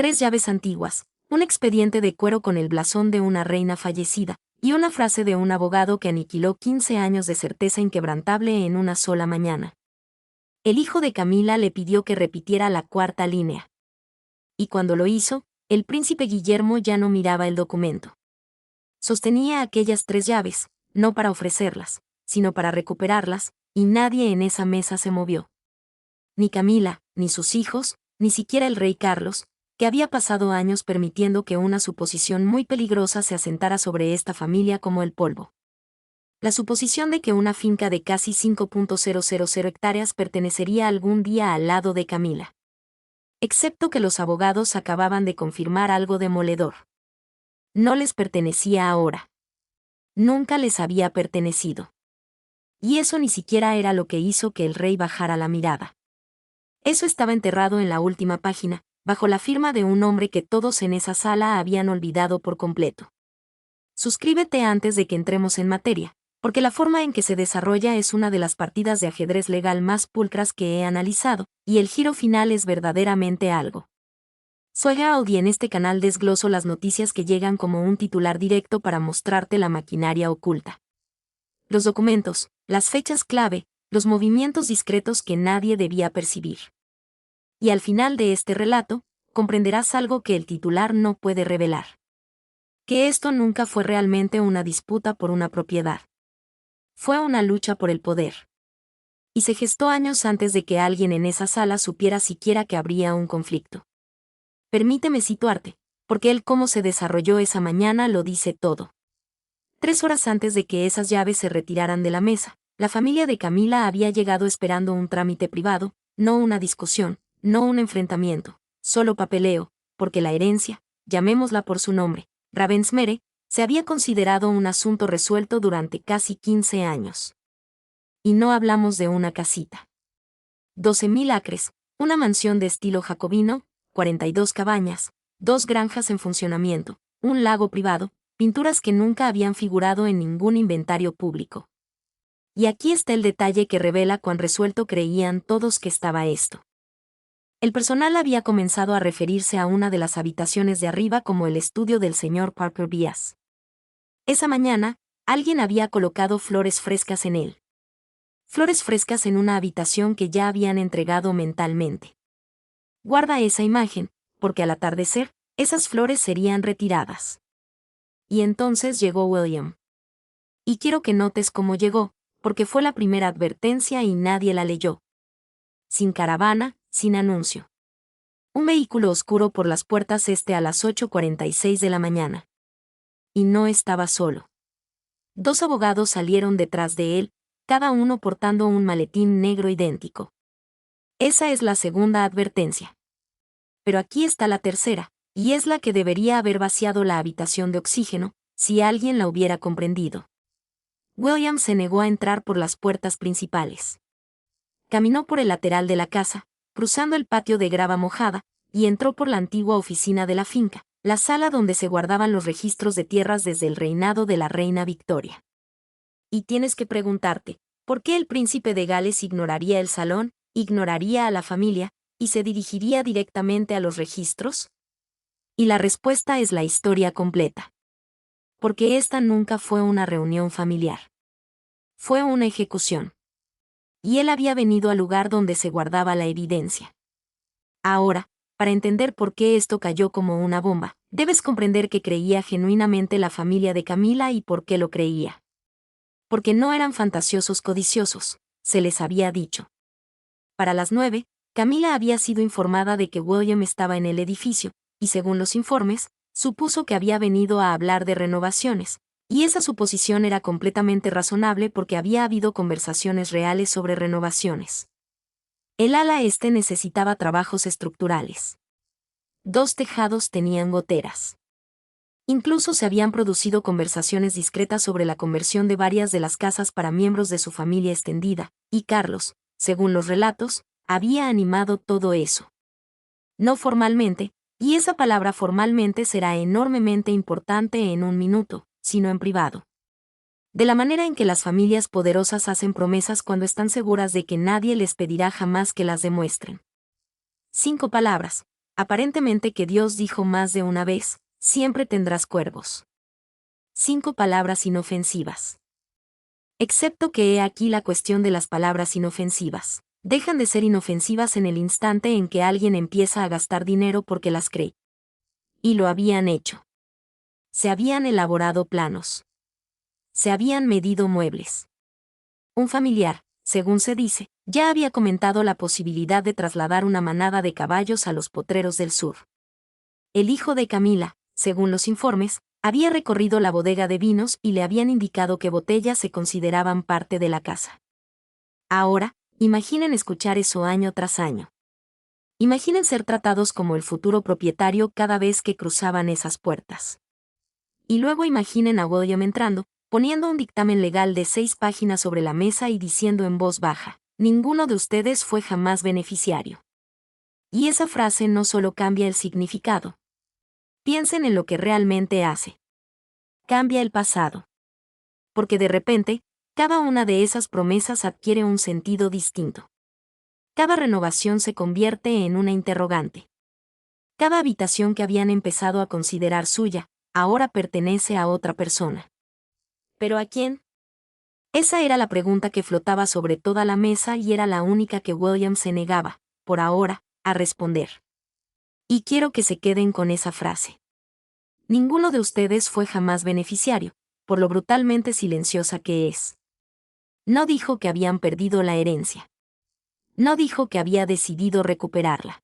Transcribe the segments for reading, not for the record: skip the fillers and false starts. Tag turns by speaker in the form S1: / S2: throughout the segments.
S1: 3 llaves antiguas, un expediente de cuero con el blasón de una reina fallecida, y una frase de un abogado que aniquiló 15 años de certeza inquebrantable en una sola mañana. El hijo de Camila le pidió que repitiera la cuarta línea. Y cuando lo hizo, el príncipe Guillermo ya no miraba el documento. Sostenía aquellas 3 llaves, no para ofrecerlas, sino para recuperarlas, y nadie en esa mesa se movió. Ni Camila, ni sus hijos, ni siquiera el rey Carlos, que había pasado años permitiendo que una suposición muy peligrosa se asentara sobre esta familia como el polvo. La suposición de que una finca de casi 5.000 hectáreas pertenecería algún día al lado de Camila. Excepto que los abogados acababan de confirmar algo demoledor. No les pertenecía ahora. Nunca les había pertenecido. Y eso ni siquiera era lo que hizo que el rey bajara la mirada. Eso estaba enterrado en la última página, bajo la firma de un hombre que todos en esa sala habían olvidado por completo. Suscríbete antes de que entremos en materia, porque la forma en que se desarrolla es una de las partidas de ajedrez legal más pulcras que he analizado, y el giro final es verdaderamente algo. Soy Audi, y en este canal desgloso las noticias que llegan como un titular directo para mostrarte la maquinaria oculta. Los documentos, las fechas clave, los movimientos discretos que nadie debía percibir. Y al final de este relato, comprenderás algo que el titular no puede revelar. Que esto nunca fue realmente una disputa por una propiedad. Fue una lucha por el poder. Y se gestó años antes de que alguien en esa sala supiera siquiera que habría un conflicto. Permíteme situarte, porque el cómo se desarrolló esa mañana lo dice todo. 3 horas antes de que esas llaves se retiraran de la mesa, la familia de Camila había llegado esperando un trámite privado, no una discusión, no un enfrentamiento, solo papeleo, porque la herencia, llamémosla por su nombre, Ravensmere, se había considerado un asunto resuelto durante casi 15 años. Y no hablamos de una casita. 12.000 acres, una mansión de estilo jacobino, 42 cabañas, 2 granjas en funcionamiento, un lago privado, pinturas que nunca habían figurado en ningún inventario público. Y aquí está el detalle que revela cuán resuelto creían todos que estaba esto. El personal había comenzado a referirse a una de las habitaciones de arriba como el estudio del señor Parker Bias. Esa mañana, alguien había colocado flores frescas en él. Flores frescas en una habitación que ya habían entregado mentalmente. Guarda esa imagen, porque al atardecer, esas flores serían retiradas. Y entonces llegó William. Y quiero que notes cómo llegó, porque fue la primera advertencia y nadie la leyó. Sin caravana, sin anuncio. Un vehículo oscuro por las puertas este a las 8:46 de la mañana. Y no estaba solo. 2 abogados salieron detrás de él, cada uno portando un maletín negro idéntico. Esa es la segunda advertencia. Pero aquí está la tercera, y es la que debería haber vaciado la habitación de oxígeno, si alguien la hubiera comprendido. William se negó a entrar por las puertas principales. Caminó por el lateral de la casa, cruzando el patio de grava mojada, y entró por la antigua oficina de la finca, la sala donde se guardaban los registros de tierras desde el reinado de la reina Victoria. Y tienes que preguntarte, ¿por qué el príncipe de Gales ignoraría el salón, ignoraría a la familia, y se dirigiría directamente a los registros? Y la respuesta es la historia completa. Porque esta nunca fue una reunión familiar. Fue una ejecución. Y él había venido al lugar donde se guardaba la evidencia. Ahora, para entender por qué esto cayó como una bomba, debes comprender que creía genuinamente la familia de Camila y por qué lo creía. Porque no eran fantasiosos codiciosos, se les había dicho. Para las 9, Camila había sido informada de que William estaba en el edificio, y según los informes, supuso que había venido a hablar de renovaciones, y esa suposición era completamente razonable porque había habido conversaciones reales sobre renovaciones. El ala este necesitaba trabajos estructurales. 2 tejados tenían goteras. Incluso se habían producido conversaciones discretas sobre la conversión de varias de las casas para miembros de su familia extendida, y Carlos, según los relatos, había animado todo eso. No formalmente, y esa palabra formalmente será enormemente importante en un minuto, sino en privado. De la manera en que las familias poderosas hacen promesas cuando están seguras de que nadie les pedirá jamás que las demuestren. 5 palabras, Aparentemente que Dios dijo más de una vez, siempre tendrás cuervos. 5 palabras inofensivas. Excepto que he aquí la cuestión de las palabras inofensivas. Dejan de ser inofensivas en el instante en que alguien empieza a gastar dinero porque las cree. Y lo habían hecho. Se habían elaborado planos. Se habían medido muebles. Un familiar, según se dice, ya había comentado la posibilidad de trasladar una manada de caballos a los potreros del sur. El hijo de Camila, según los informes, había recorrido la bodega de vinos y le habían indicado que botellas se consideraban parte de la casa. Ahora, imaginen escuchar eso año tras año. Imaginen ser tratados como el futuro propietario cada vez que cruzaban esas puertas. Y luego imaginen a William entrando, poniendo un dictamen legal de 6 páginas sobre la mesa y diciendo en voz baja, ninguno de ustedes fue jamás beneficiario. Y esa frase no solo cambia el significado. Piensen en lo que realmente hace. Cambia el pasado. Porque de repente, cada una de esas promesas adquiere un sentido distinto. Cada renovación se convierte en una interrogante. Cada habitación que habían empezado a considerar suya, ahora pertenece a otra persona. ¿Pero a quién? Esa era la pregunta que flotaba sobre toda la mesa y era la única que William se negaba, por ahora, a responder. Y quiero que se queden con esa frase. Ninguno de ustedes fue jamás beneficiario, por lo brutalmente silenciosa que es. No dijo que habían perdido la herencia. No dijo que había decidido recuperarla.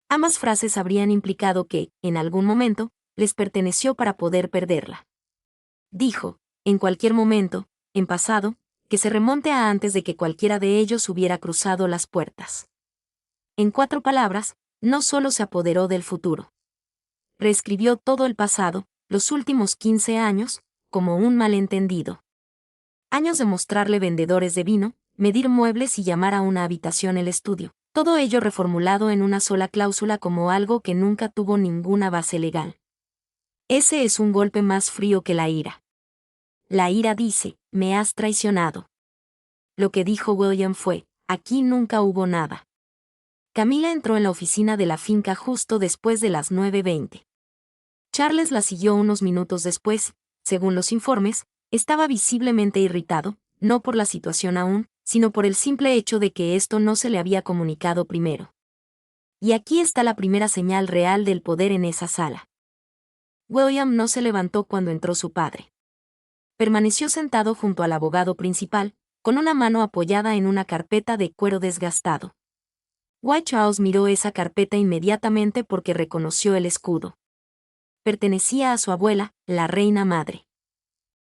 S1: Ambas frases habrían implicado que, en algún momento, les perteneció para poder perderla. Dijo, en cualquier momento, en pasado, que se remonte a antes de que cualquiera de ellos hubiera cruzado las puertas. En 4 palabras, no solo se apoderó del futuro. Reescribió todo el pasado, los últimos 15 años, como un malentendido. Años de mostrarle vendedores de vino, medir muebles y llamar a una habitación el estudio. Todo ello reformulado en una sola cláusula como algo que nunca tuvo ninguna base legal. Ese es un golpe más frío que la ira. La ira dice, me has traicionado. Lo que dijo William fue, aquí nunca hubo nada. Camila entró en la oficina de la finca justo después de las 9:20. Charles la siguió unos minutos después, según los informes, estaba visiblemente irritado, no por la situación aún, sino por el simple hecho de que esto no se le había comunicado primero. Y aquí está la primera señal real del poder en esa sala. William no se levantó cuando entró su padre. Permaneció sentado junto al abogado principal, con una mano apoyada en una carpeta de cuero desgastado. White Charles miró esa carpeta inmediatamente porque reconoció el escudo. Pertenecía a su abuela, la reina madre.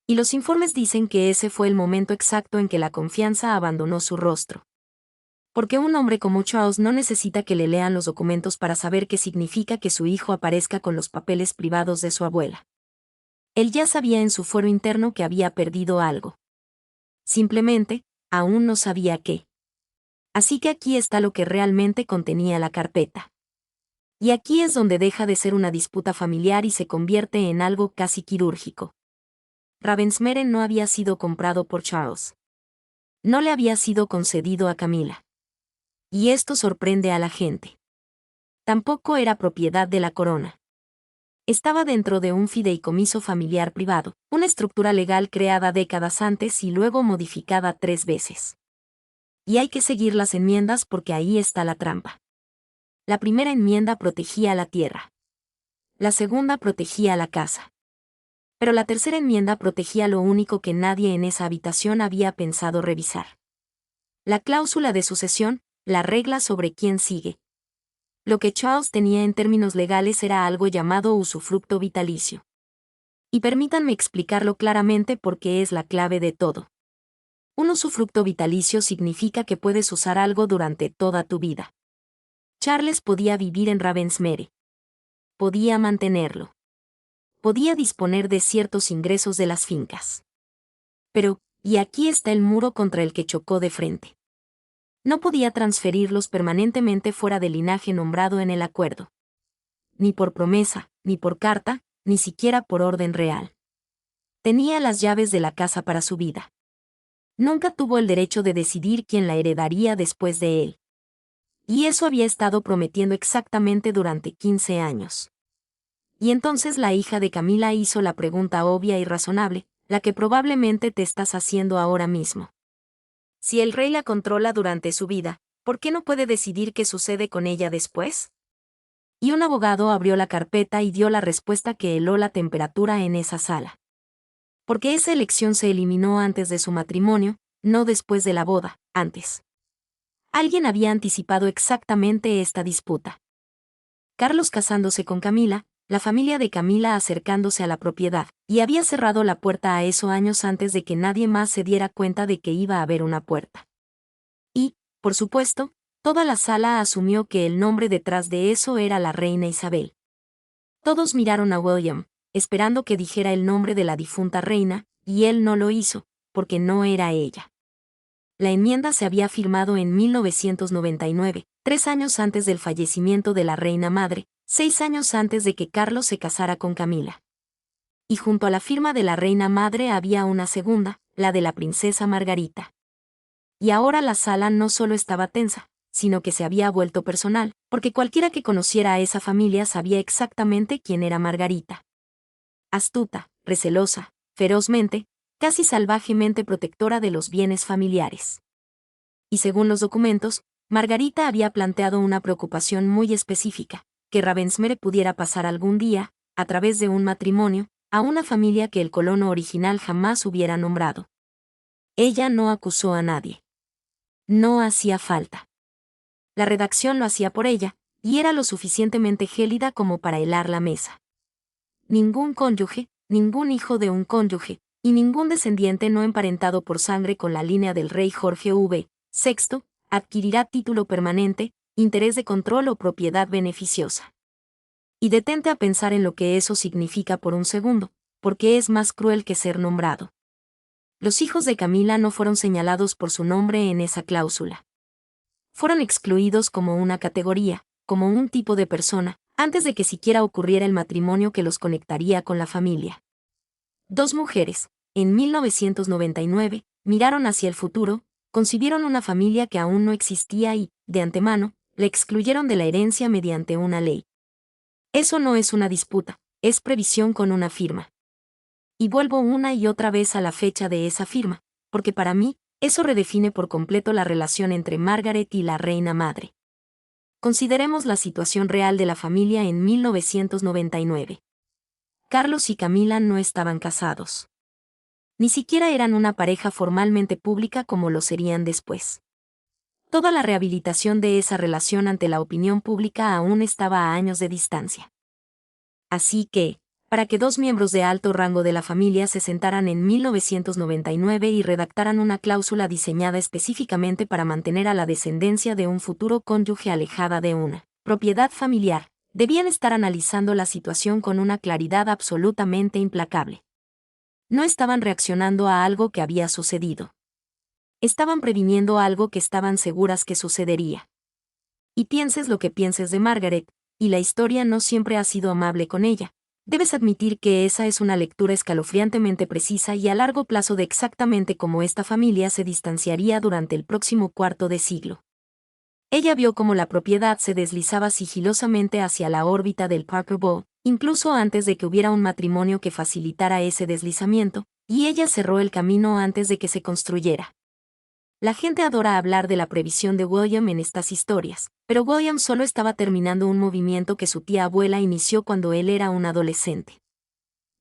S1: Y los informes dicen que ese fue el momento exacto en que la confianza abandonó su rostro. Porque un hombre como Charles no necesita que le lean los documentos para saber qué significa que su hijo aparezca con los papeles privados de su abuela. Él ya sabía en su fuero interno que había perdido algo. Simplemente, aún no sabía qué. Así que aquí está lo que realmente contenía la carpeta. Y aquí es donde deja de ser una disputa familiar y se convierte en algo casi quirúrgico. Ravensmere no había sido comprado por Charles. No le había sido concedido a Camila. Y esto sorprende a la gente. Tampoco era propiedad de la corona. Estaba dentro de un fideicomiso familiar privado, una estructura legal creada décadas antes y luego modificada 3 veces. Y hay que seguir las enmiendas porque ahí está la trampa. La primera enmienda protegía la tierra. La segunda protegía la casa. Pero la tercera enmienda protegía lo único que nadie en esa habitación había pensado revisar. La cláusula de sucesión, la regla sobre quién sigue. Lo que Charles tenía en términos legales era algo llamado usufructo vitalicio. Y permítanme explicarlo claramente porque es la clave de todo. Un usufructo vitalicio significa que puedes usar algo durante toda tu vida. Charles podía vivir en Ravensmere. Podía mantenerlo. Podía disponer de ciertos ingresos de las fincas. Pero, y aquí está el muro contra el que chocó de frente. No podía transferirlos permanentemente fuera del linaje nombrado en el acuerdo. Ni por promesa, ni por carta, ni siquiera por orden real. Tenía las llaves de la casa para su vida. Nunca tuvo el derecho de decidir quién la heredaría después de él. y eso había estado prometiendo exactamente durante 15 años. Y entonces la hija de Camila hizo la pregunta obvia y razonable, la que probablemente te estás haciendo ahora mismo. Si el rey la controla durante su vida, ¿por qué no puede decidir qué sucede con ella después? Y un abogado abrió la carpeta y dio la respuesta que heló la temperatura en esa sala. Porque esa elección se eliminó antes de su matrimonio, no después de la boda, antes. Alguien había anticipado exactamente esta disputa. Carlos casándose con Camila, la familia de Camila acercándose a la propiedad, y había cerrado la puerta a eso años antes de que nadie más se diera cuenta de que iba a haber una puerta. Y, por supuesto, toda la sala asumió que el nombre detrás de eso era la reina Isabel. Todos miraron a William, esperando que dijera el nombre de la difunta reina, y él no lo hizo, porque no era ella. La enmienda se había firmado en 1999, 3 años antes del fallecimiento de la reina madre, 6 años antes de que Carlos se casara con Camila. Y junto a la firma de la reina madre había una segunda, la de la princesa Margarita. Y ahora la sala no solo estaba tensa, sino que se había vuelto personal, porque cualquiera que conociera a esa familia sabía exactamente quién era Margarita. Astuta, recelosa, ferozmente, casi salvajemente protectora de los bienes familiares. Y según los documentos, Margarita había planteado una preocupación muy específica, que Ravensmere pudiera pasar algún día, a través de un matrimonio, a una familia que el colono original jamás hubiera nombrado. Ella no acusó a nadie. No hacía falta. La redacción lo hacía por ella, y era lo suficientemente gélida como para helar la mesa. Ningún cónyuge, ningún hijo de un cónyuge, y ningún descendiente no emparentado por sangre con la línea del rey Jorge VI, adquirirá título permanente, interés de control o propiedad beneficiosa. Y detente a pensar en lo que eso significa por un segundo, porque es más cruel que ser nombrado. Los hijos de Camila no fueron señalados por su nombre en esa cláusula. Fueron excluidos como una categoría, como un tipo de persona, antes de que siquiera ocurriera el matrimonio que los conectaría con la familia. Dos mujeres, en 1999, miraron hacia el futuro, concibieron una familia que aún no existía y, de antemano, la excluyeron de la herencia mediante una ley. Eso no es una disputa, es previsión con una firma. Y vuelvo una y otra vez a la fecha de esa firma, porque para mí, eso redefine por completo la relación entre Margaret y la reina madre. Consideremos la situación real de la familia en 1999. Carlos y Camila no estaban casados. Ni siquiera eran una pareja formalmente pública como lo serían después. Toda la rehabilitación de esa relación ante la opinión pública aún estaba a años de distancia. Así que, para que dos miembros de alto rango de la familia se sentaran en 1999 y redactaran una cláusula diseñada específicamente para mantener a la descendencia de un futuro cónyuge alejada de una propiedad familiar, debían estar analizando la situación con una claridad absolutamente implacable. No estaban reaccionando a algo que había sucedido. Estaban previniendo algo que estaban seguras que sucedería. Y pienses lo que pienses de Margaret, y la historia no siempre ha sido amable con ella. Debes admitir que esa es una lectura escalofriantemente precisa y a largo plazo de exactamente cómo esta familia se distanciaría durante el próximo cuarto de siglo. Ella vio cómo la propiedad se deslizaba sigilosamente hacia la órbita del Parker Bowl, incluso antes de que hubiera un matrimonio que facilitara ese deslizamiento, y ella cerró el camino antes de que se construyera. La gente adora hablar de la previsión de William en estas historias, pero William solo estaba terminando un movimiento que su tía abuela inició cuando él era un adolescente.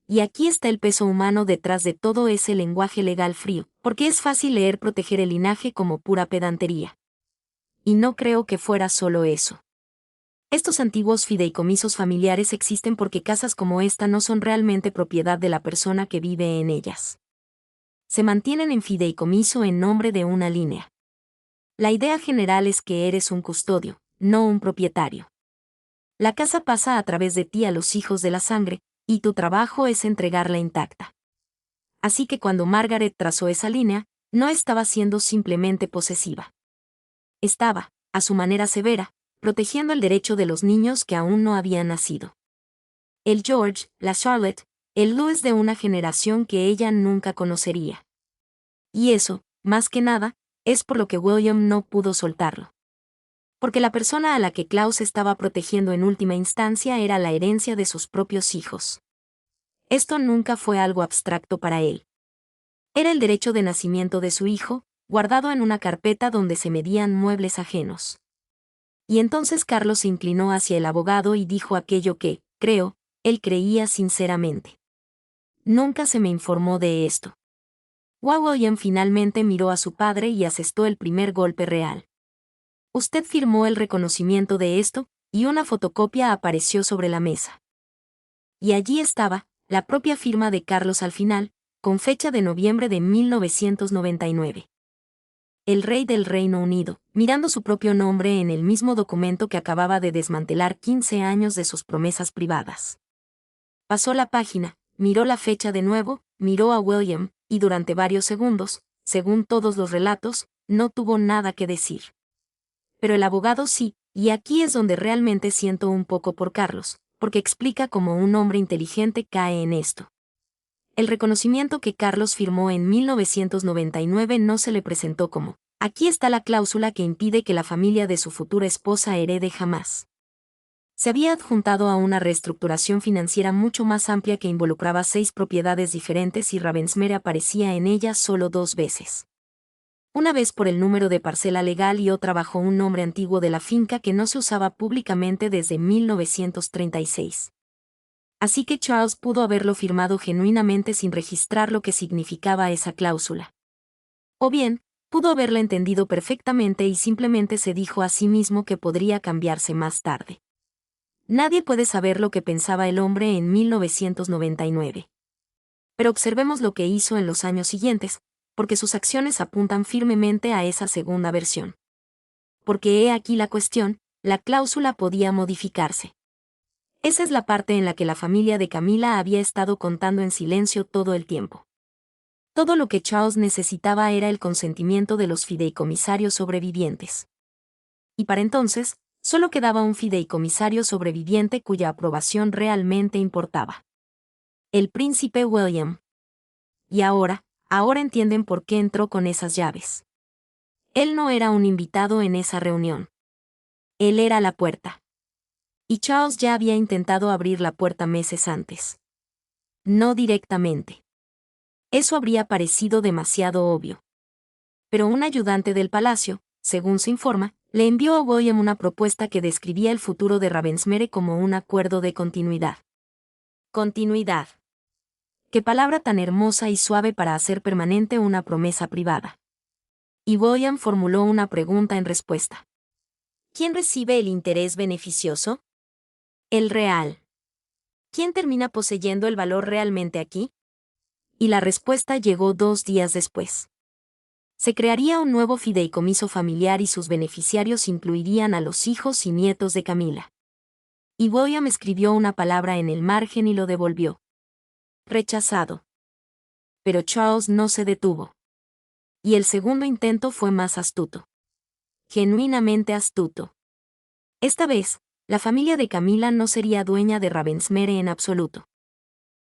S1: Y aquí está el peso humano detrás de todo ese lenguaje legal frío, porque es fácil leer proteger el linaje como pura pedantería. Y no creo que fuera solo eso. Estos antiguos fideicomisos familiares existen porque casas como esta no son realmente propiedad de la persona que vive en ellas. Se mantienen en fideicomiso en nombre de una línea. La idea general es que eres un custodio, no un propietario. La casa pasa a través de ti a los hijos de la sangre, y tu trabajo es entregarla intacta. Así que cuando Margaret trazó esa línea, no estaba siendo simplemente posesiva. Estaba, a su manera severa, protegiendo el derecho de los niños que aún no habían nacido. El George, la Charlotte, el Louis de una generación que ella nunca conocería. Y eso, más que nada, es por lo que William no pudo soltarlo. Porque la persona a la que Klaus estaba protegiendo en última instancia era la herencia de sus propios hijos. Esto nunca fue algo abstracto para él. Era el derecho de nacimiento de su hijo, guardado en una carpeta donde se medían muebles ajenos. Y entonces Carlos se inclinó hacia el abogado y dijo aquello que, creo, él creía sinceramente. Nunca se me informó de esto. William finalmente miró a su padre y asestó el primer golpe real. Usted firmó el reconocimiento de esto, y una fotocopia apareció sobre la mesa. Y allí estaba, la propia firma de Carlos al final, con fecha de noviembre de 1999. El rey del Reino Unido, mirando su propio nombre en el mismo documento que acababa de desmantelar 15 años de sus promesas privadas. Pasó la página, miró la fecha de nuevo, miró a William, y durante varios segundos, según todos los relatos, no tuvo nada que decir. Pero el abogado sí, y aquí es donde realmente siento un poco por Carlos, porque explica cómo un hombre inteligente cae en esto. El reconocimiento que Carlos firmó en 1999 no se le presentó como, aquí está la cláusula que impide que la familia de su futura esposa herede jamás. Se había adjuntado a una reestructuración financiera mucho más amplia que involucraba 6 propiedades diferentes y Ravensmere aparecía en ella solo 2 veces. Una vez por el número de parcela legal y otra bajo un nombre antiguo de la finca que no se usaba públicamente desde 1936. Así que Charles pudo haberlo firmado genuinamente sin registrar lo que significaba esa cláusula. O bien, pudo haberla entendido perfectamente y simplemente se dijo a sí mismo que podría cambiarse más tarde. Nadie puede saber lo que pensaba el hombre en 1999. Pero observemos lo que hizo en los años siguientes, porque sus acciones apuntan firmemente a esa segunda versión. Porque he aquí la cuestión, la cláusula podía modificarse. Esa es la parte en la que la familia de Camila había estado contando en silencio todo el tiempo. Todo lo que Charles necesitaba era el consentimiento de los fideicomisarios sobrevivientes. Y para entonces, solo quedaba un fideicomisario sobreviviente cuya aprobación realmente importaba. El príncipe William. Y ahora entienden por qué entró con esas llaves. Él no era un invitado en esa reunión. Él era la puerta. Y Charles ya había intentado abrir la puerta meses antes. No directamente. Eso habría parecido demasiado obvio. Pero un ayudante del palacio, según se informa, le envió a William una propuesta que describía el futuro de Ravensmere como un acuerdo de continuidad. Continuidad. Qué palabra tan hermosa y suave para hacer permanente una promesa privada. Y William formuló una pregunta en respuesta. ¿Quién recibe el interés beneficioso? El real. ¿Quién termina poseyendo el valor realmente aquí? Y la respuesta llegó 2 días después. Se crearía un nuevo fideicomiso familiar y sus beneficiarios incluirían a los hijos y nietos de Camila. Y William escribió una palabra en el margen y lo devolvió. Rechazado. Pero Charles no se detuvo. Y el segundo intento fue más astuto. Genuinamente astuto. Esta vez, la familia de Camila no sería dueña de Ravensmere en absoluto.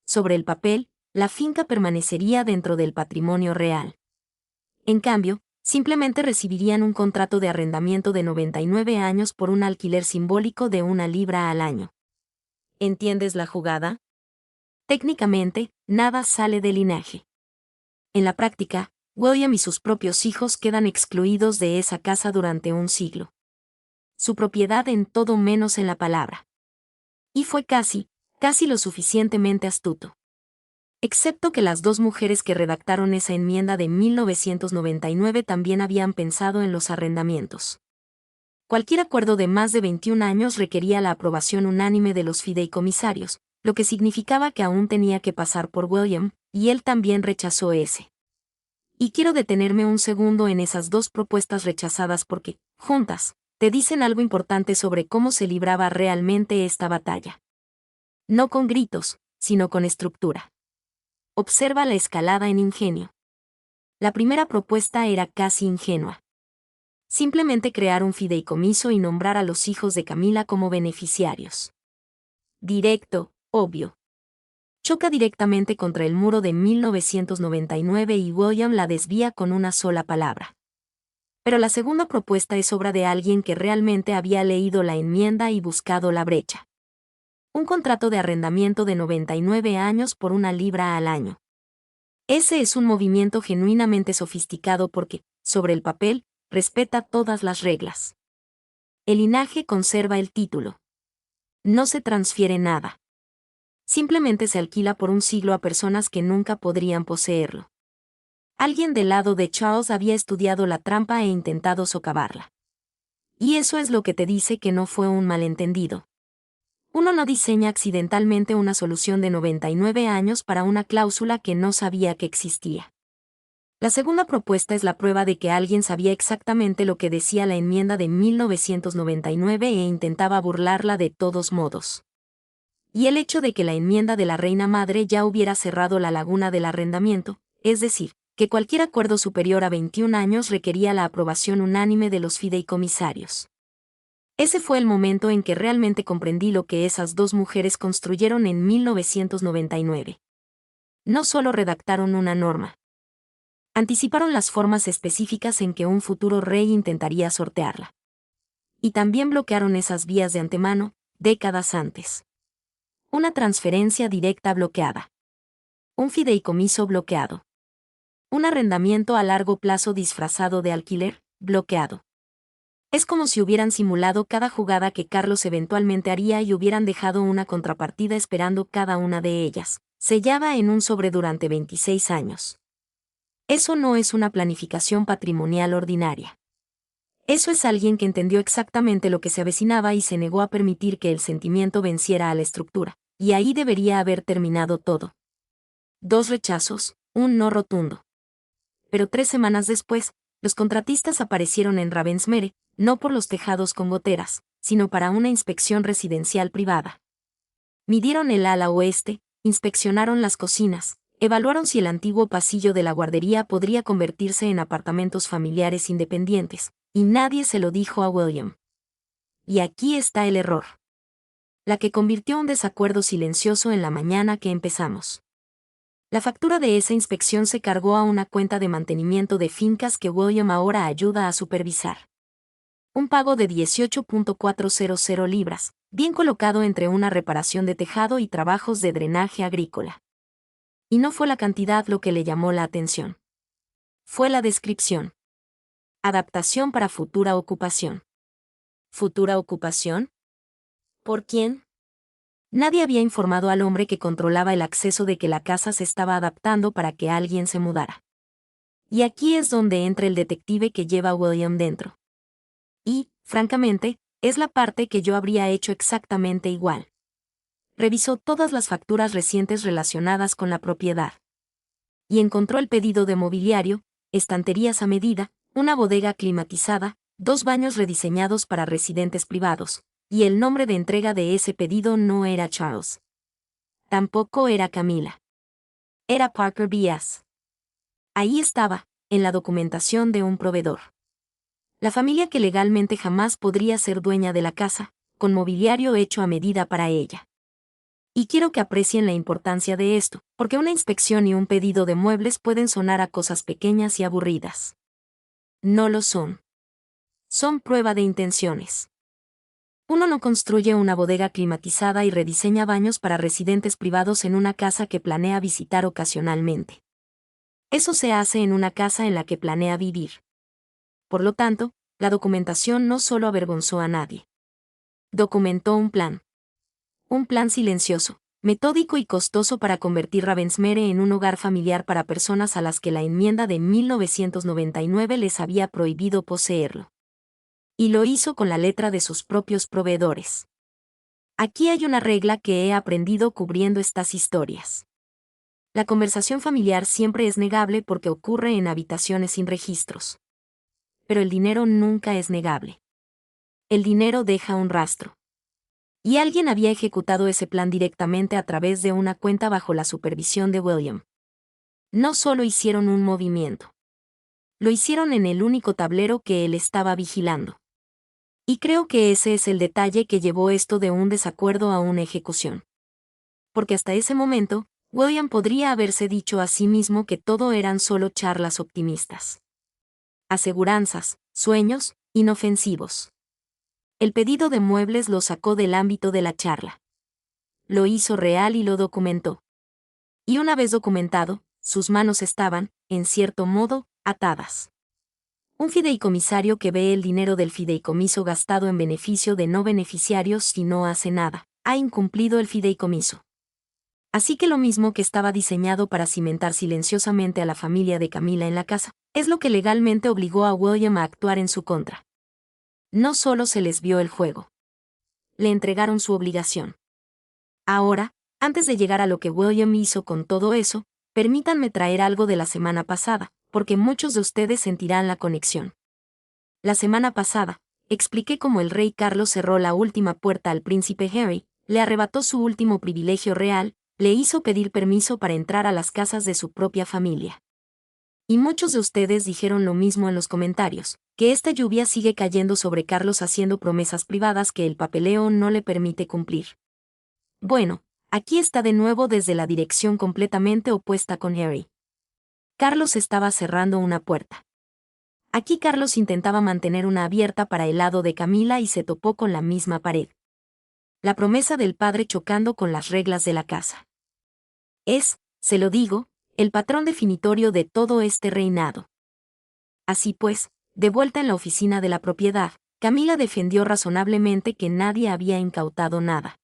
S1: Sobre el papel, la finca permanecería dentro del patrimonio real. En cambio, simplemente recibirían un contrato de arrendamiento de 99 años por un alquiler simbólico de 1 libra al año. ¿Entiendes la jugada? Técnicamente, nada sale del linaje. En la práctica, William y sus propios hijos quedan excluidos de esa casa durante un siglo. Su propiedad en todo menos en la palabra. Y fue casi lo suficientemente astuto. Excepto que las 2 mujeres que redactaron esa enmienda de 1999 también habían pensado en los arrendamientos. Cualquier acuerdo de más de 21 años requería la aprobación unánime de los fideicomisarios, lo que significaba que aún tenía que pasar por William, y él también rechazó ese. Y quiero detenerme un segundo en esas 2 propuestas rechazadas porque, juntas, te dicen algo importante sobre cómo se libraba realmente esta batalla. No con gritos, sino con estructura. Observa la escalada en ingenio. La primera propuesta era casi ingenua. Simplemente crear un fideicomiso y nombrar a los hijos de Camila como beneficiarios. Directo, obvio. Choca directamente contra el muro de 1999 y William la desvía con una sola palabra. Pero la segunda propuesta es obra de alguien que realmente había leído la enmienda y buscado la brecha. Un contrato de arrendamiento de 99 años por 1 libra al año. Ese es un movimiento genuinamente sofisticado porque, sobre el papel, respeta todas las reglas. El linaje conserva el título. No se transfiere nada. Simplemente se alquila por un siglo a personas que nunca podrían poseerlo. Alguien del lado de Charles había estudiado la trampa e intentado socavarla. Y eso es lo que te dice que no fue un malentendido. Uno no diseña accidentalmente una solución de 99 años para una cláusula que no sabía que existía. La segunda propuesta es la prueba de que alguien sabía exactamente lo que decía la enmienda de 1999 e intentaba burlarla de todos modos. Y el hecho de que la enmienda de la Reina Madre ya hubiera cerrado la laguna del arrendamiento, es decir, que cualquier acuerdo superior a 21 años requería la aprobación unánime de los fideicomisarios. Ese fue el momento en que realmente comprendí lo que esas dos mujeres construyeron en 1999. No solo redactaron una norma. Anticiparon las formas específicas en que un futuro rey intentaría sortearla. Y también bloquearon esas vías de antemano, décadas antes. Una transferencia directa bloqueada. Un fideicomiso bloqueado. Un arrendamiento a largo plazo disfrazado de alquiler, bloqueado. Es como si hubieran simulado cada jugada que Carlos eventualmente haría y hubieran dejado una contrapartida esperando cada una de ellas, sellada en un sobre durante 26 años. Eso no es una planificación patrimonial ordinaria. Eso es alguien que entendió exactamente lo que se avecinaba y se negó a permitir que el sentimiento venciera a la estructura, y ahí debería haber terminado todo. 2 rechazos, un no rotundo. Pero 3 semanas después, los contratistas aparecieron en Ravensmere, no por los tejados con goteras, sino para una inspección residencial privada. Midieron el ala oeste, inspeccionaron las cocinas, evaluaron si el antiguo pasillo de la guardería podría convertirse en apartamentos familiares independientes, y nadie se lo dijo a William. Y aquí está el error. La que convirtió un desacuerdo silencioso en la mañana que empezamos. La factura de esa inspección se cargó a una cuenta de mantenimiento de fincas que William ahora ayuda a supervisar. Un pago de 18.400 libras, bien colocado entre una reparación de tejado y trabajos de drenaje agrícola. Y no fue la cantidad lo que le llamó la atención. Fue la descripción. Adaptación para futura ocupación. ¿Futura ocupación? ¿Por quién? Nadie había informado al hombre que controlaba el acceso de que la casa se estaba adaptando para que alguien se mudara. Y aquí es donde entra el detective que lleva a William dentro. Y, francamente, es la parte que yo habría hecho exactamente igual. Revisó todas las facturas recientes relacionadas con la propiedad. Y encontró el pedido de mobiliario, estanterías a medida, una bodega climatizada, 2 baños rediseñados para residentes privados, y el nombre de entrega de ese pedido no era Charles. Tampoco era Camila. Era Parker B.S. Ahí estaba, en la documentación de un proveedor. La familia que legalmente jamás podría ser dueña de la casa, con mobiliario hecho a medida para ella. Y quiero que aprecien la importancia de esto, porque una inspección y un pedido de muebles pueden sonar a cosas pequeñas y aburridas. No lo son. Son prueba de intenciones. Uno no construye una bodega climatizada y rediseña baños para residentes privados en una casa que planea visitar ocasionalmente. Eso se hace en una casa en la que planea vivir. Por lo tanto, la documentación no solo avergonzó a nadie. Documentó un plan. Un plan silencioso, metódico y costoso para convertir Ravensmere en un hogar familiar para personas a las que la enmienda de 1999 les había prohibido poseerlo. Y lo hizo con la letra de sus propios proveedores. Aquí hay una regla que he aprendido cubriendo estas historias. La conversación familiar siempre es negable porque ocurre en habitaciones sin registros. Pero el dinero nunca es negable. El dinero deja un rastro. Y alguien había ejecutado ese plan directamente a través de una cuenta bajo la supervisión de William. No solo hicieron un movimiento. Lo hicieron en el único tablero que él estaba vigilando. Y creo que ese es el detalle que llevó esto de un desacuerdo a una ejecución. Porque hasta ese momento, William podría haberse dicho a sí mismo que todo eran solo charlas optimistas. Aseguranzas, Sueños, inofensivos. El pedido de muebles lo sacó del ámbito de la charla. Lo hizo real y lo documentó. Y una vez documentado, sus manos estaban, en cierto modo, atadas. Un fideicomisario que ve el dinero del fideicomiso gastado en beneficio de no beneficiarios y no hace nada, ha incumplido el fideicomiso. Así que lo mismo que estaba diseñado para cimentar silenciosamente a la familia de Camila en la casa, es lo que legalmente obligó a William a actuar en su contra. No solo se les vio el juego. Le entregaron su obligación. Ahora, antes de llegar a lo que William hizo con todo eso, permítanme traer algo de la semana pasada, porque muchos de ustedes sentirán la conexión. La semana pasada, expliqué cómo el rey Carlos cerró la última puerta al príncipe Harry, le arrebató su último privilegio real, le hizo pedir permiso para entrar a las casas de su propia familia. Y muchos de ustedes dijeron lo mismo en los comentarios, que esta lluvia sigue cayendo sobre Carlos haciendo promesas privadas que el papeleo no le permite cumplir. Bueno, aquí está de nuevo desde la dirección completamente opuesta con Harry. Carlos estaba cerrando una puerta. Aquí Carlos intentaba mantener una abierta para el lado de Camila y se topó con la misma pared. La promesa del padre chocando con las reglas de la casa. Es, se lo digo, el patrón definitorio de todo este reinado. Así pues, de vuelta en la oficina de la propiedad, Camila defendió razonablemente que nadie había incautado nada.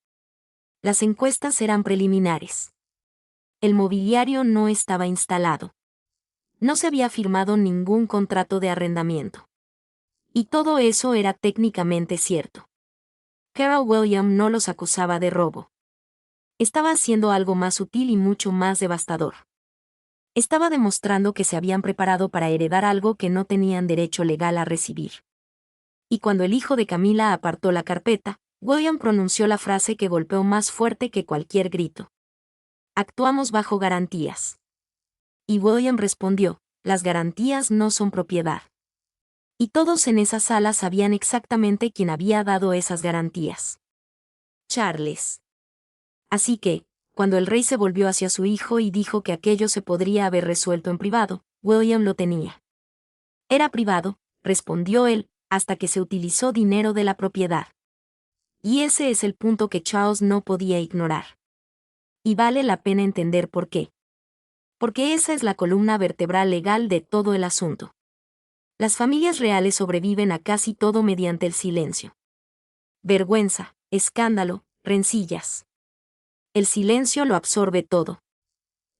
S1: Las encuestas eran preliminares. El mobiliario no estaba instalado. No se había firmado ningún contrato de arrendamiento. Y todo eso era técnicamente cierto. Carol William no los acusaba de robo. Estaba haciendo algo más sutil y mucho más devastador. Estaba demostrando que se habían preparado para heredar algo que no tenían derecho legal a recibir. Y cuando el hijo de Camila apartó la carpeta, William pronunció la frase que golpeó más fuerte que cualquier grito. Actuamos bajo garantías. Y William respondió, las garantías no son propiedad. Y todos en esa sala sabían exactamente quién había dado esas garantías. Charles. Así que, cuando el rey se volvió hacia su hijo y dijo que aquello se podría haber resuelto en privado, William lo tenía. Era privado, respondió él, hasta que se utilizó dinero de la propiedad. Y ese es el punto que Charles no podía ignorar. Y vale la pena entender por qué. Porque esa es la columna vertebral legal de todo el asunto. Las familias reales sobreviven a casi todo mediante el silencio. Vergüenza, escándalo, rencillas. El silencio lo absorbe todo.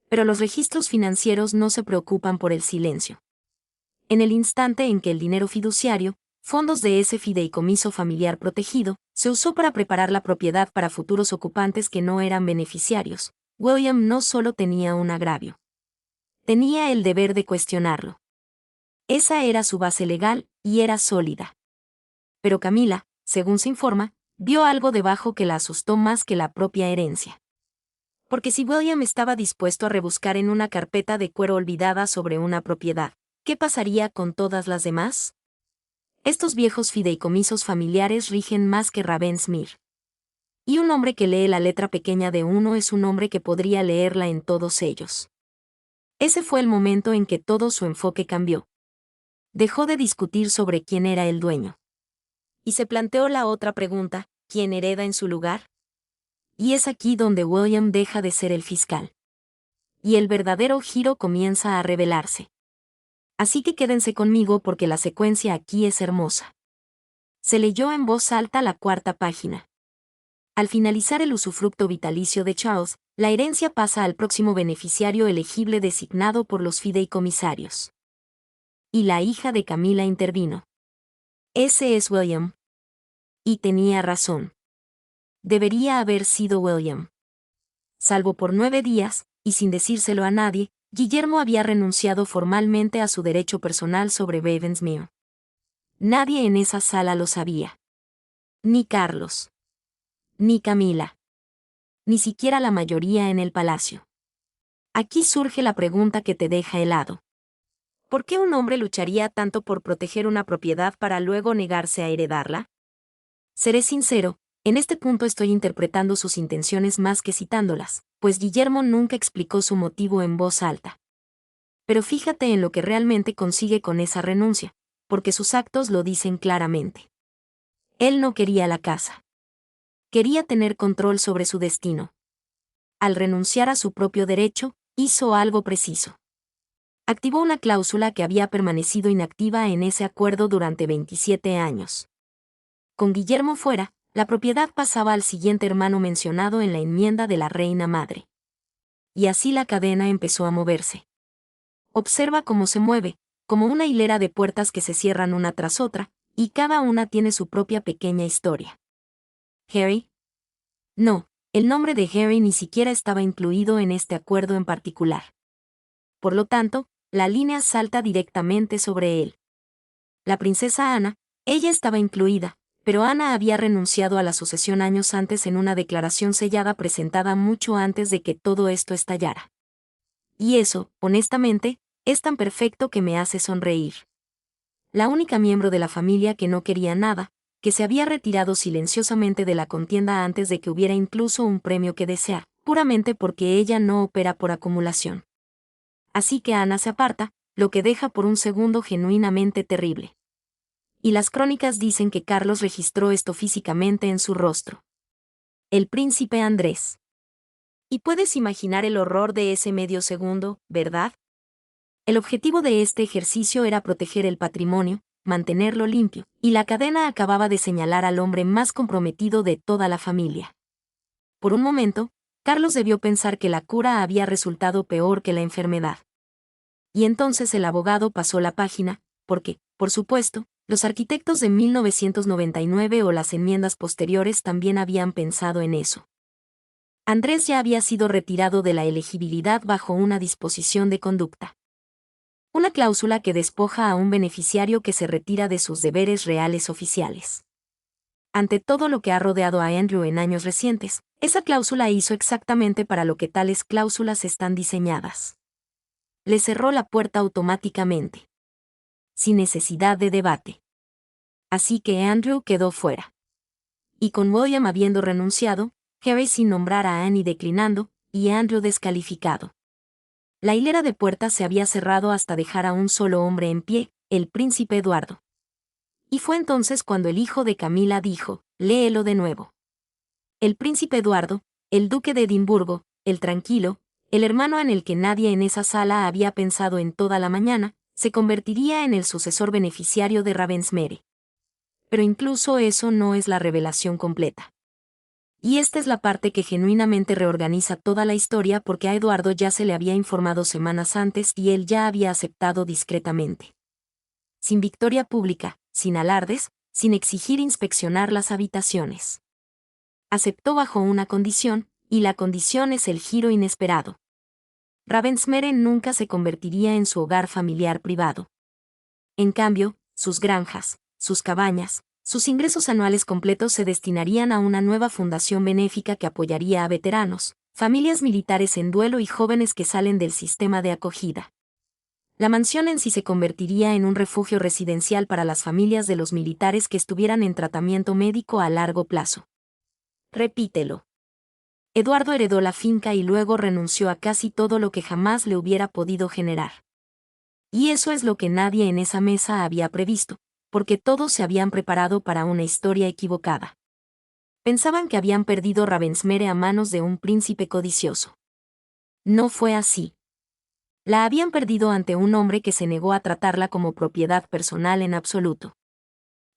S1: Pero los registros financieros no se preocupan por el silencio. En el instante en que el dinero fiduciario, fondos de ese fideicomiso familiar protegido, se usó para preparar la propiedad para futuros ocupantes que no eran beneficiarios, William no solo tenía un agravio. Tenía el deber de cuestionarlo. Esa era su base legal, y era sólida. Pero Camila, según se informa, vio algo debajo que la asustó más que la propia herencia. Porque si William estaba dispuesto a rebuscar en una carpeta de cuero olvidada sobre una propiedad, ¿qué pasaría con todas las demás? Estos viejos fideicomisos familiares rigen más que Ravensmere. Y un hombre que lee la letra pequeña de uno es un hombre que podría leerla en todos ellos. Ese fue el momento en que todo su enfoque cambió. Dejó de discutir sobre quién era el dueño. Y se planteó la otra pregunta, ¿quién hereda en su lugar? Y es aquí donde William deja de ser el fiscal. Y el verdadero giro comienza a revelarse. Así que quédense conmigo porque la secuencia aquí es hermosa. Se leyó en voz alta la cuarta página. Al finalizar el usufructo vitalicio de Charles, la herencia pasa al próximo beneficiario elegible designado por los fideicomisarios. Y la hija de Camila intervino. Ese es William. Y tenía razón. Debería haber sido William. Salvo por 9 días, y sin decírselo a nadie, Guillermo había renunciado formalmente a su derecho personal sobre Ravensmere. Nadie en esa sala lo sabía. Ni Carlos. Ni Camila. Ni siquiera la mayoría en el palacio. Aquí surge la pregunta que te deja helado. ¿Por qué un hombre lucharía tanto por proteger una propiedad para luego negarse a heredarla? Seré sincero, en este punto estoy interpretando sus intenciones más que citándolas, pues Guillermo nunca explicó su motivo en voz alta. Pero fíjate en lo que realmente consigue con esa renuncia, porque sus actos lo dicen claramente. Él no quería la casa. Quería tener control sobre su destino. Al renunciar a su propio derecho, hizo algo preciso. Activó una cláusula que había permanecido inactiva en ese acuerdo durante 27 años. Con Guillermo fuera, la propiedad pasaba al siguiente hermano mencionado en la enmienda de la reina madre. Y así la cadena empezó a moverse. Observa cómo se mueve, como una hilera de puertas que se cierran una tras otra, y cada una tiene su propia pequeña historia. ¿Harry? No, el nombre de Harry ni siquiera estaba incluido en este acuerdo en particular. Por lo tanto, la línea salta directamente sobre él. La princesa Ana, ella estaba incluida, pero Ana había renunciado a la sucesión años antes en una declaración sellada presentada mucho antes de que todo esto estallara. Y eso, honestamente, es tan perfecto que me hace sonreír. La única miembro de la familia que no quería nada, que se había retirado silenciosamente de la contienda antes de que hubiera incluso un premio que desear, puramente porque ella no opera por acumulación. Así que Ana se aparta, lo que deja por un segundo genuinamente terrible. Y las crónicas dicen que Carlos registró esto físicamente en su rostro. El príncipe Andrés. Y puedes imaginar el horror de ese medio segundo, ¿verdad? El objetivo de este ejercicio era proteger el patrimonio, mantenerlo limpio, y la cadena acababa de señalar al hombre más comprometido de toda la familia. Por un momento, Carlos debió pensar que la cura había resultado peor que la enfermedad. Y entonces el abogado pasó la página, porque, por supuesto, los arquitectos de 1999 o las enmiendas posteriores también habían pensado en eso. Andrés ya había sido retirado de la elegibilidad bajo una disposición de conducta. Una cláusula que despoja a un beneficiario que se retira de sus deberes reales oficiales. Ante todo lo que ha rodeado a Andrew en años recientes, esa cláusula hizo exactamente para lo que tales cláusulas están diseñadas. Le cerró la puerta automáticamente. Sin necesidad de debate. Así que Andrew quedó fuera. Y con William habiendo renunciado, Harry sin nombrar a Annie declinando, y Andrew descalificado. La hilera de puertas se había cerrado hasta dejar a un solo hombre en pie, el príncipe Eduardo. Y fue entonces cuando el hijo de Camila dijo, léelo de nuevo. El príncipe Eduardo, el duque de Edimburgo, el tranquilo, el hermano en el que nadie en esa sala había pensado en toda la mañana, se convertiría en el sucesor beneficiario de Ravensmere. Pero incluso eso no es la revelación completa. Y esta es la parte que genuinamente reorganiza toda la historia porque a Eduardo ya se le había informado semanas antes y él ya había aceptado discretamente. Sin victoria pública, sin alardes, sin exigir inspeccionar las habitaciones. Aceptó bajo una condición, y la condición es el giro inesperado. Ravensmere nunca se convertiría en su hogar familiar privado. En cambio, sus granjas, sus cabañas, sus ingresos anuales completos se destinarían a una nueva fundación benéfica que apoyaría a veteranos, familias militares en duelo y jóvenes que salen del sistema de acogida. La mansión en sí se convertiría en un refugio residencial para las familias de los militares que estuvieran en tratamiento médico a largo plazo. Repítelo. Eduardo heredó la finca y luego renunció a casi todo lo que jamás le hubiera podido generar. Y eso es lo que nadie en esa mesa había previsto, porque todos se habían preparado para una historia equivocada. Pensaban que habían perdido Ravensmere a manos de un príncipe codicioso. No fue así. La habían perdido ante un hombre que se negó a tratarla como propiedad personal en absoluto.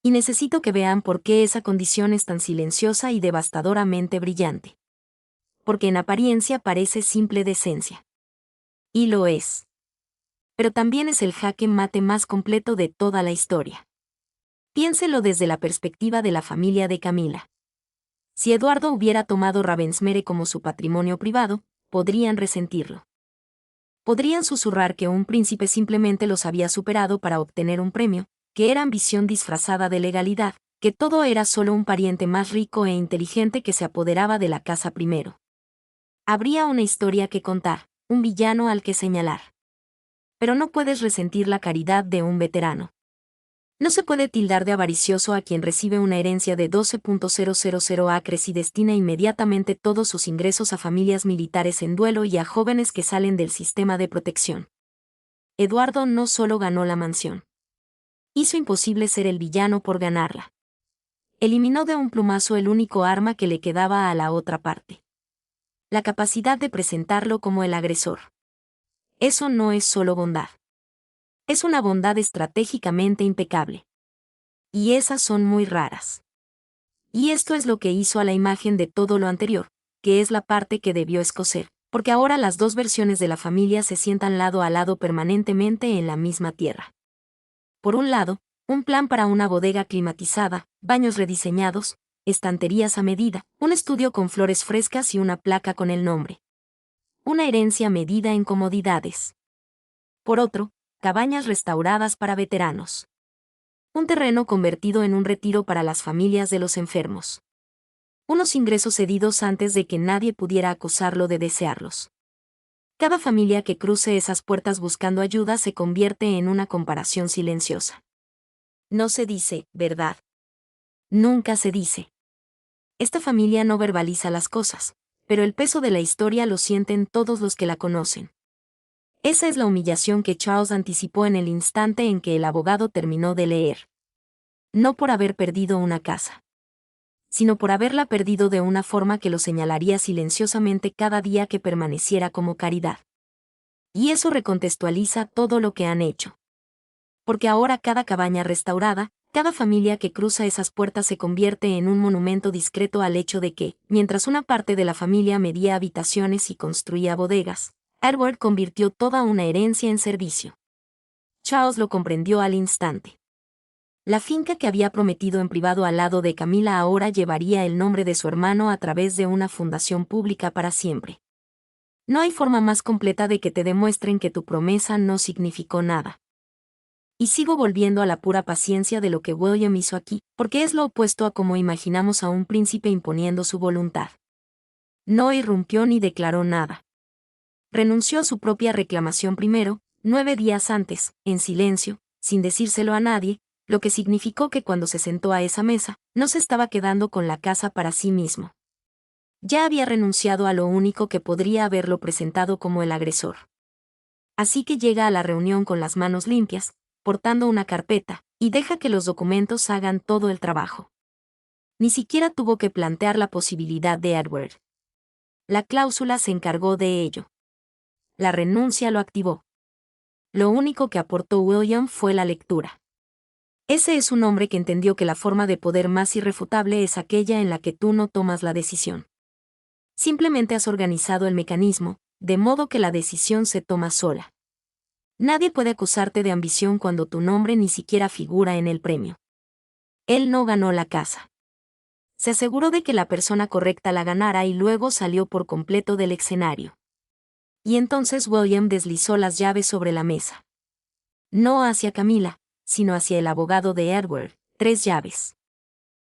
S1: Y necesito que vean por qué esa condición es tan silenciosa y devastadoramente brillante. Porque en apariencia parece simple decencia. Y lo es. Pero también es el jaque mate más completo de toda la historia. Piénselo desde la perspectiva de la familia de Camila. Si Eduardo hubiera tomado Ravensmere como su patrimonio privado, podrían resentirlo. Podrían susurrar que un príncipe simplemente los había superado para obtener un premio, que era ambición disfrazada de legalidad, que todo era solo un pariente más rico e inteligente que se apoderaba de la casa primero. Habría una historia que contar, un villano al que señalar. Pero no puedes resentir la caridad de un veterano. No se puede tildar de avaricioso a quien recibe una herencia de 12.000 acres y destina inmediatamente todos sus ingresos a familias militares en duelo y a jóvenes que salen del sistema de protección. Eduardo no solo ganó la mansión. Hizo imposible ser el villano por ganarla. Eliminó de un plumazo el único arma que le quedaba a la otra parte. La capacidad de presentarlo como el agresor. Eso no es solo bondad. Es una bondad estratégicamente impecable. Y esas son muy raras. Y esto es lo que hizo a la imagen de todo lo anterior, que es la parte que debió escocer, porque ahora las dos versiones de la familia se sientan lado a lado permanentemente en la misma tierra. Por un lado, un plan para una bodega climatizada, baños rediseñados, estanterías a medida, un estudio con flores frescas y una placa con el nombre. Una herencia medida en comodidades. Por otro, cabañas restauradas para veteranos. Un terreno convertido en un retiro para las familias de los enfermos. Unos ingresos cedidos antes de que nadie pudiera acusarlo de desearlos. Cada familia que cruce esas puertas buscando ayuda se convierte en una comparación silenciosa. No se dice, ¿verdad? Nunca se dice. Esta familia no verbaliza las cosas, pero el peso de la historia lo sienten todos los que la conocen. Esa es la humillación que Charles anticipó en el instante en que el abogado terminó de leer. No por haber perdido una casa, sino por haberla perdido de una forma que lo señalaría silenciosamente cada día que permaneciera como caridad. Y eso recontextualiza todo lo que han hecho. Porque ahora cada cabaña restaurada, cada familia que cruza esas puertas se convierte en un monumento discreto al hecho de que, mientras una parte de la familia medía habitaciones y construía bodegas, Edward convirtió toda una herencia en servicio. Charles lo comprendió al instante. La finca que había prometido en privado al lado de Camila ahora llevaría el nombre de su hermano a través de una fundación pública para siempre. No hay forma más completa de que te demuestren que tu promesa no significó nada. Y sigo volviendo a la pura paciencia de lo que William hizo aquí, porque es lo opuesto a como imaginamos a un príncipe imponiendo su voluntad. No irrumpió ni declaró nada. Renunció a su propia reclamación primero, 9 días antes, en silencio, sin decírselo a nadie, lo que significó que cuando se sentó a esa mesa, no se estaba quedando con la casa para sí mismo. Ya había renunciado a lo único que podría haberlo presentado como el agresor. Así que llega a la reunión con las manos limpias, portando una carpeta, y deja que los documentos hagan todo el trabajo. Ni siquiera tuvo que plantear la posibilidad de Edward. La cláusula se encargó de ello. La renuncia lo activó. Lo único que aportó William fue la lectura. Ese es un hombre que entendió que la forma de poder más irrefutable es aquella en la que tú no tomas la decisión. Simplemente has organizado el mecanismo, de modo que la decisión se toma sola. Nadie puede acusarte de ambición cuando tu nombre ni siquiera figura en el premio. Él no ganó la casa. Se aseguró de que la persona correcta la ganara y luego salió por completo del escenario. Y entonces William deslizó las llaves sobre la mesa. No hacia Camila, sino hacia el abogado de Edward, 3 llaves.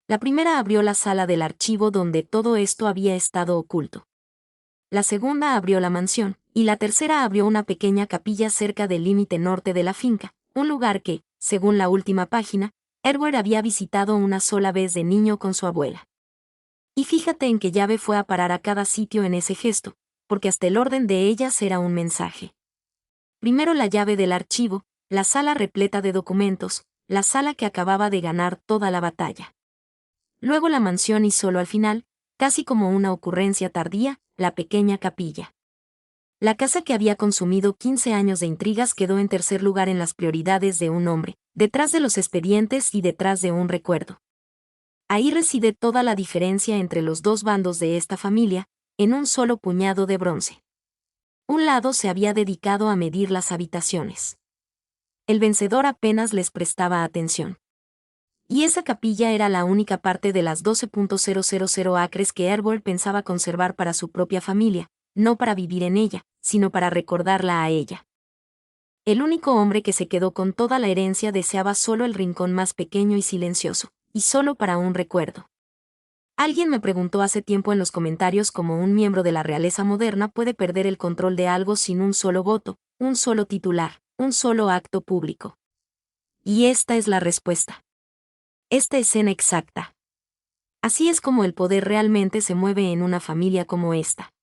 S1: La primera abrió la sala del archivo donde todo esto había estado oculto. La segunda abrió la mansión, y la tercera abrió una pequeña capilla cerca del límite norte de la finca, un lugar que, según la última página, Edward había visitado una sola vez de niño con su abuela. Y fíjate en qué llave fue a parar a cada sitio en ese gesto, porque hasta el orden de ellas era un mensaje. Primero la llave del archivo, la sala repleta de documentos, la sala que acababa de ganar toda la batalla. Luego la mansión y solo al final, casi como una ocurrencia tardía, la pequeña capilla. La casa que había consumido 15 años de intrigas quedó en tercer lugar en las prioridades de un hombre, detrás de los expedientes y detrás de un recuerdo. Ahí reside toda la diferencia entre los dos bandos de esta familia, en un solo puñado de bronce. Un lado se había dedicado a medir las habitaciones. El vencedor apenas les prestaba atención. Y esa capilla era la única parte de las 12.000 acres que Edward pensaba conservar para su propia familia, no para vivir en ella, sino para recordarla a ella. El único hombre que se quedó con toda la herencia deseaba solo el rincón más pequeño y silencioso, y solo para un recuerdo. Alguien me preguntó hace tiempo en los comentarios cómo un miembro de la realeza moderna puede perder el control de algo sin un solo voto, un solo titular, un solo acto público. Y esta es la respuesta. Esta escena exacta. Así es como el poder realmente se mueve en una familia como esta.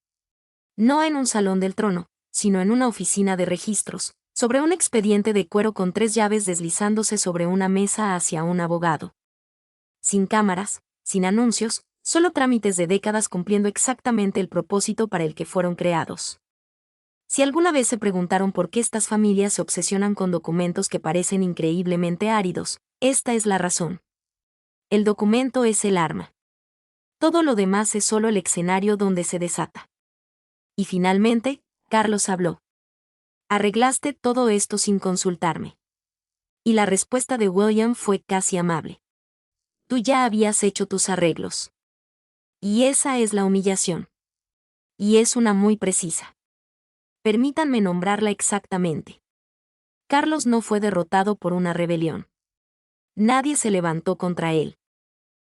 S1: No en un salón del trono, sino en una oficina de registros, Sobre un expediente de cuero con 3 llaves deslizándose sobre una mesa hacia un abogado. Sin cámaras, sin anuncios, solo trámites de décadas cumpliendo exactamente el propósito para el que fueron creados. Si alguna vez se preguntaron por qué estas familias se obsesionan con documentos que parecen increíblemente áridos, esta es la razón. El documento es el arma. Todo lo demás es solo el escenario donde se desata. Y finalmente, Carlos habló. Arreglaste todo esto sin consultarme. Y la respuesta de William fue casi amable. Tú ya habías hecho tus arreglos. Y esa es la humillación. Y es una muy precisa. Permítanme nombrarla exactamente. Carlos no fue derrotado por una rebelión. Nadie se levantó contra él.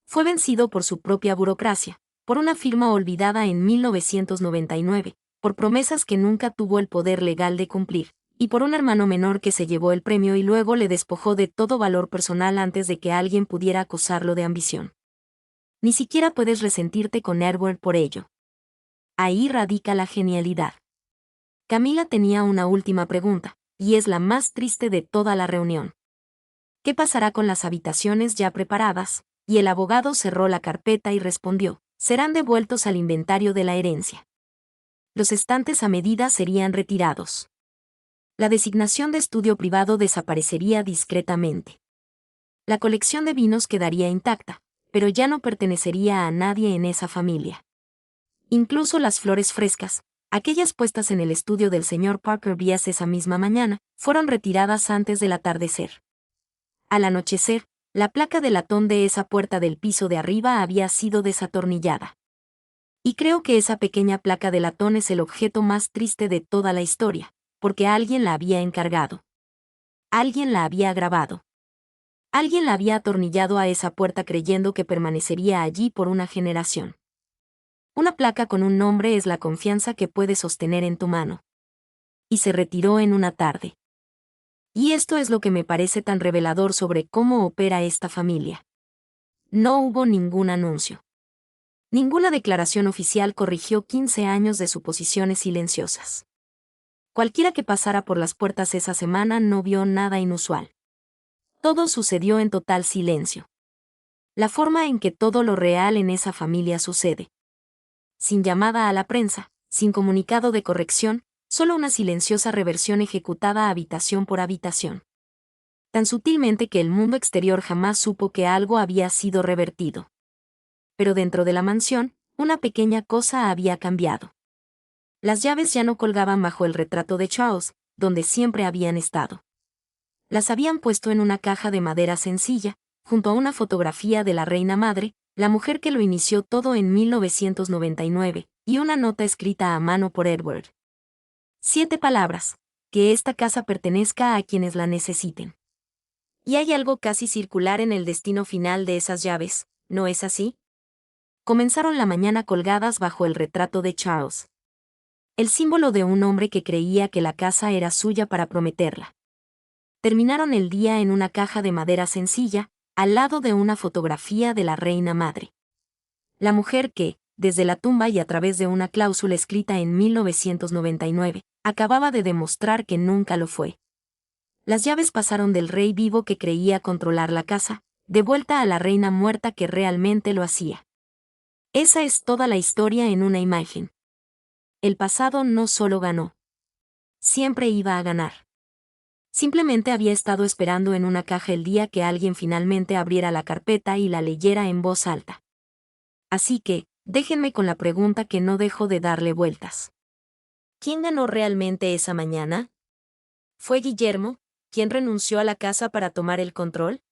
S1: Fue vencido por su propia burocracia, por una firma olvidada en 1999, por promesas que nunca tuvo el poder legal de cumplir, y por un hermano menor que se llevó el premio y luego le despojó de todo valor personal antes de que alguien pudiera acusarlo de ambición. Ni siquiera puedes resentirte con Edward por ello. Ahí radica la genialidad. Camila tenía una última pregunta, y es la más triste de toda la reunión. ¿Qué pasará con las habitaciones ya preparadas? Y el abogado cerró la carpeta y respondió, serán devueltos al inventario de la herencia. Los estantes a medida serían retirados. La designación de estudio privado desaparecería discretamente. La colección de vinos quedaría intacta, pero ya no pertenecería a nadie en esa familia. Incluso las flores frescas, aquellas puestas en el estudio del señor Parker Bias esa misma mañana, fueron retiradas antes del atardecer. Al anochecer, la placa de latón de esa puerta del piso de arriba había sido desatornillada. Y creo que esa pequeña placa de latón es el objeto más triste de toda la historia, porque alguien la había encargado. Alguien la había grabado. Alguien la había atornillado a esa puerta creyendo que permanecería allí por una generación. Una placa con un nombre es la confianza que puedes sostener en tu mano. Y se retiró en una tarde. Y esto es lo que me parece tan revelador sobre cómo opera esta familia. No hubo ningún anuncio. Ninguna declaración oficial corrigió 15 años de suposiciones silenciosas. Cualquiera que pasara por las puertas esa semana no vio nada inusual. Todo sucedió en total silencio. La forma en que todo lo real en esa familia sucede. Sin llamada a la prensa, sin comunicado de corrección, solo una silenciosa reversión ejecutada habitación por habitación. Tan sutilmente que el mundo exterior jamás supo que algo había sido revertido. Pero dentro de la mansión, una pequeña cosa había cambiado. Las llaves ya no colgaban bajo el retrato de Charles, donde siempre habían estado. Las habían puesto en una caja de madera sencilla, junto a una fotografía de la reina madre, la mujer que lo inició todo en 1999, y una nota escrita a mano por Edward. 7 palabras: que esta casa pertenezca a quienes la necesiten. Y hay algo casi circular en el destino final de esas llaves, ¿no es así? Comenzaron la mañana colgadas bajo el retrato de Charles. El símbolo de un hombre que creía que la casa era suya para prometerla. Terminaron el día en una caja de madera sencilla, al lado de una fotografía de la reina madre. La mujer que, desde la tumba y a través de una cláusula escrita en 1999, acababa de demostrar que nunca lo fue. Las llaves pasaron del rey vivo que creía controlar la casa, de vuelta a la reina muerta que realmente lo hacía. Esa es toda la historia en una imagen. El pasado no solo ganó. Siempre iba a ganar. Simplemente había estado esperando en una caja el día que alguien finalmente abriera la carpeta y la leyera en voz alta. Así que, déjenme con la pregunta que no dejo de darle vueltas. ¿Quién ganó realmente esa mañana? ¿Fue Guillermo, quien renunció a la casa para tomar el control?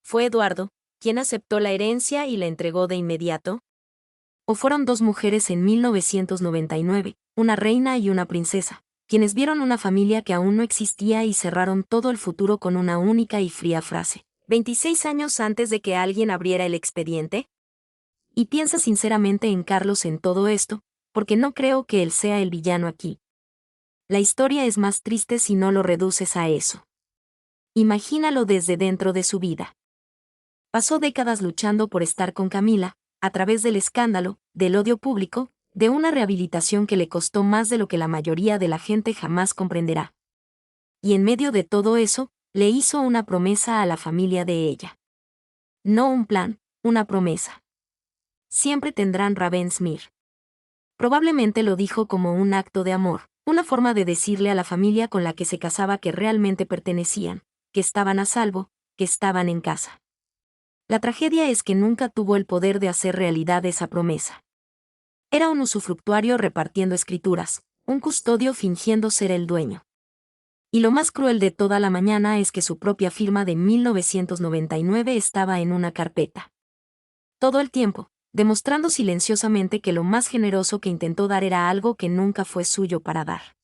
S1: ¿Fue Eduardo, quien aceptó la herencia y la entregó de inmediato? ¿O fueron 2 mujeres en 1999, una reina y una princesa, quienes vieron una familia que aún no existía y cerraron todo el futuro con una única y fría frase: 26 años antes de que alguien abriera el expediente? Y piensa sinceramente en Carlos en todo esto, porque no creo que él sea el villano aquí. La historia es más triste si no lo reduces a eso. Imagínalo desde dentro de su vida. Pasó décadas luchando por estar con Camila, a través del escándalo, del odio público, de una rehabilitación que le costó más de lo que la mayoría de la gente jamás comprenderá. Y en medio de todo eso, le hizo una promesa a la familia de ella. No un plan, una promesa. Siempre tendrán Ravensmere. Probablemente lo dijo como un acto de amor, una forma de decirle a la familia con la que se casaba que realmente pertenecían, que estaban a salvo, que estaban en casa. La tragedia es que nunca tuvo el poder de hacer realidad esa promesa. Era un usufructuario repartiendo escrituras, un custodio fingiendo ser el dueño. Y lo más cruel de toda la mañana es que su propia firma de 1999 estaba en una carpeta. Todo el tiempo, demostrando silenciosamente que lo más generoso que intentó dar era algo que nunca fue suyo para dar.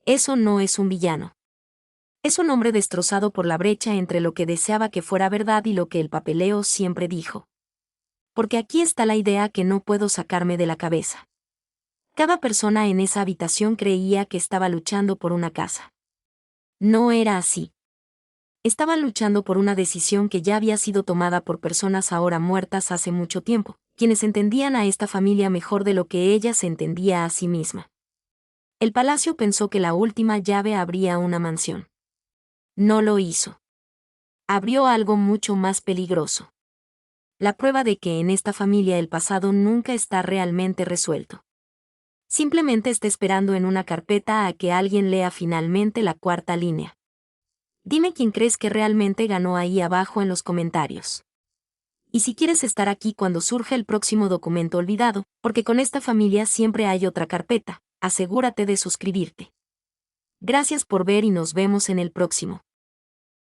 S1: Eso no es un villano. Es un hombre destrozado por la brecha entre lo que deseaba que fuera verdad y lo que el papeleo siempre dijo. Porque aquí está la idea que no puedo sacarme de la cabeza. Cada persona en esa habitación creía que estaba luchando por una casa. No era así. Estaban luchando por una decisión que ya había sido tomada por personas ahora muertas hace mucho tiempo, quienes entendían a esta familia mejor de lo que ella se entendía a sí misma. El palacio pensó que la última llave abría una mansión. No lo hizo. Abrió algo mucho más peligroso. La prueba de que en esta familia el pasado nunca está realmente resuelto. Simplemente está esperando en una carpeta a que alguien lea finalmente la cuarta línea. Dime quién crees que realmente ganó ahí abajo en los comentarios. Y si quieres estar aquí cuando surja el próximo documento olvidado, porque con esta familia siempre hay otra carpeta, asegúrate de suscribirte. Gracias por ver y nos vemos en el próximo.